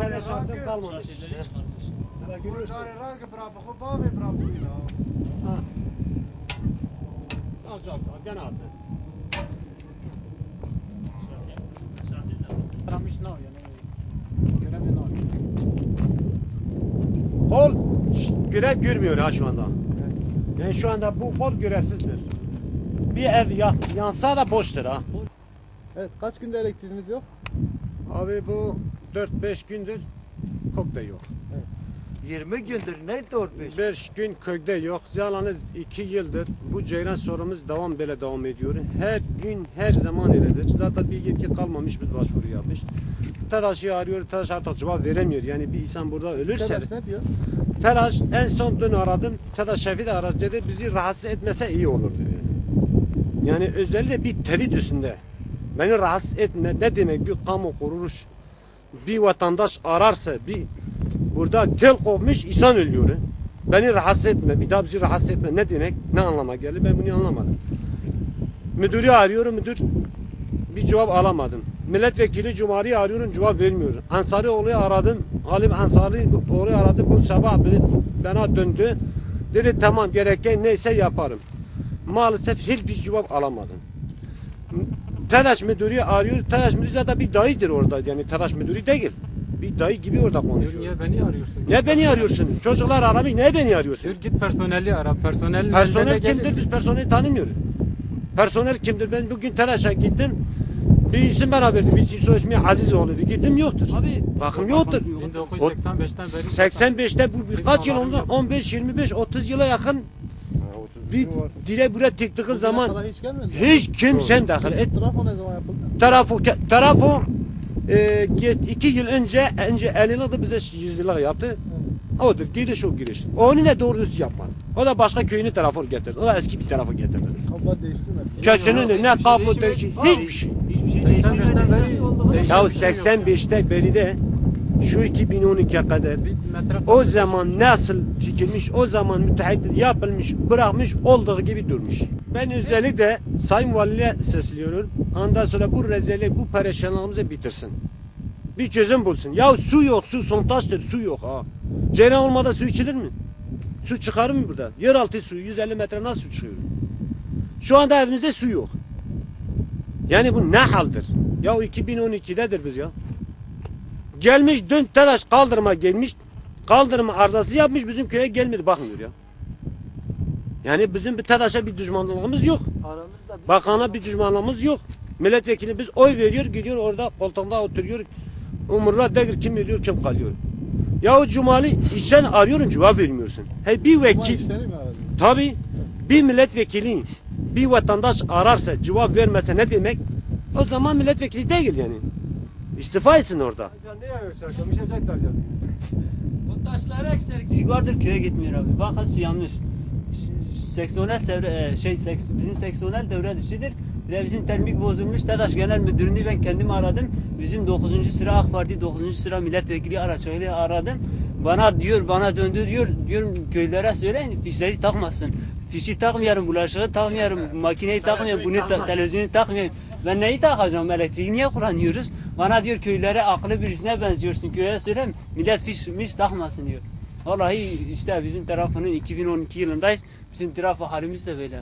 tane şartım kalmamış. Al canım, gene attı. Aramış ne yani? Görevi ne yapıyor? Kol görev görmüyor ha şu anda. Yani şu anda bu kol görevsizdir. Bir ev yansa da boştur ha. Evet, kaç günde elektriğiniz yok? Abi bu 4-5 gündür kökte yok. Evet. 20 gündür ne 4-5? 5 gün kökte yok. Yalnız 2 yıldır bu ceylan sorumuz devam ediyor. Her gün her zaman öyledir. Zaten bir yetki kalmamış biz başvuru yapmış. TEDAŞ'ı arıyor, TEDAŞ artık cevap veremiyor. Yani bir insan burada ölürse. TEDAŞ ne diyor? TEDAŞ en son dün aradım. TEDAŞ şefi de aradı dedi bizi rahatsız etmese iyi olur dedi. Yani özellikle bir tehdit üstünde. Beni rahatsız etme ne demek bir kamu kuruluş bir vatandaş ararsa bir burada tel kopmuş insan ölüyor. Beni rahatsız etme bir daha bizi rahatsız etme ne demek ne anlama geldi ben bunu anlamadım. Müdürü arıyorum müdür bir cevap alamadım. Milletvekili Cumhuriyeti arıyorum cevap vermiyor. Ansarioğlu'yu aradım. Halim Ansarioğlu'yu aradım bu sabah bana döndü. Dedi tamam gereken neyse yaparım. Maalesef hiçbir cevap alamadım. TEDAŞ müdürü arıyor. TEDAŞ müdürü zaten bir dayıdır orada. Yani TEDAŞ müdürü değil. Bir dayı gibi orada konuşuyor. Niye beni arıyorsun? Ne beni arıyorsun? Çocuklar aramış. Ne beni arıyorsun? Diyor git personeli ara. Personel kimdir? Biz personeli tanımıyoruz. Personel kimdir? Ben bugün TEDAŞ'a gittim. Bir isim bana verdi. Bir isim soy ismi Azizoğlu'ydu. Gittim yoktur. Abi bakım yoktur. 1985'ten beri. 85'te bu birkaç yıl oldu. 15, 25, 30 yıla yakın bir dile buraya tıktığı zaman Hiç gelmedi. hiç kimsen dahil et. Trafo ne zaman yapıldı? Tarafo 2 yıl önce 50 yılda bize 100 yıllık yaptı. Odur dedi şu giriş. Onu ne doğrusu yapmadı. O da başka köyünü tarafı getirdi. O da eski bir tarafı getirdi. Kablo değiştirmedi. Kesinlikle ne kablo değişti hiçbir şey. Hiçbir şey değiştirmeden beri. Ya 85'te beri de şu 2012'ye kadar o zaman nasıl çekilmiş, o zaman müteahhit yapılmış, bırakmış, olduğu gibi durmuş. Ben özellikle Sayın Vali'ye sesliyorum. Ondan sonra bu rezillik, bu perişanlığımızı bitirsin. Bir çözüm bulsun. Ya su yok, su sontaştır, su yok ha. Ceylan olmadan su içilir mi? Su çıkar mı burada? Yeraltı su, 150 metre nasıl su çıkıyor? Şu anda evimizde su yok. Yani bu ne haldir? Ya 2012'dedir biz ya. Gelmiş dün TEDAŞ kaldırıma gelmiş. Kaldırıma arızası yapmış bizim köye gelmedi bakmıyor ya. Yani bizim bir TEDAŞ'a bir düşmanlığımız yok. Bakana bir düşmanlığımız yok. Milletvekili biz oy veriyor gidiyor orada koltuğunda oturuyor. Umurlar değil kim veriyor kim kalıyor. Ya o Cumali işten arıyorum cevap vermiyorsun. Hey bir vekil. Tabi bir milletvekili bir vatandaş ararsa cevap vermese ne demek? O zaman milletvekili değil yani. İstifa etsin orada. Bu taşlar ekserik vardır köye gitmiyor abi. Bak hepsi yanlış. Seksiyonel bizim seksiyonel devre dışıdır. Bir de bizim termik bozulmuş. TEDAŞ Genel Müdürünü ben kendim aradım. Bizim 9. sıra AK Parti 9. sıra milletvekili araçlarıyla aradım. Bana döndü diyorum köylere söyleyin fişleri takmasın. Fişi takmıyorum, bulaşığı takmıyorum, makineyi takmıyorum, televizyonu takmıyorum. Ben neyi takacağım? Elektriği niye kullanıyoruz? Bana diyor köylere akıllı birisine benziyorsun. Köye söyleyeyim millet fiş takmasın diyor. Vallahi işte bizim tarafının 2012 yılındayız. Bizim tarafı halimiz de böyle.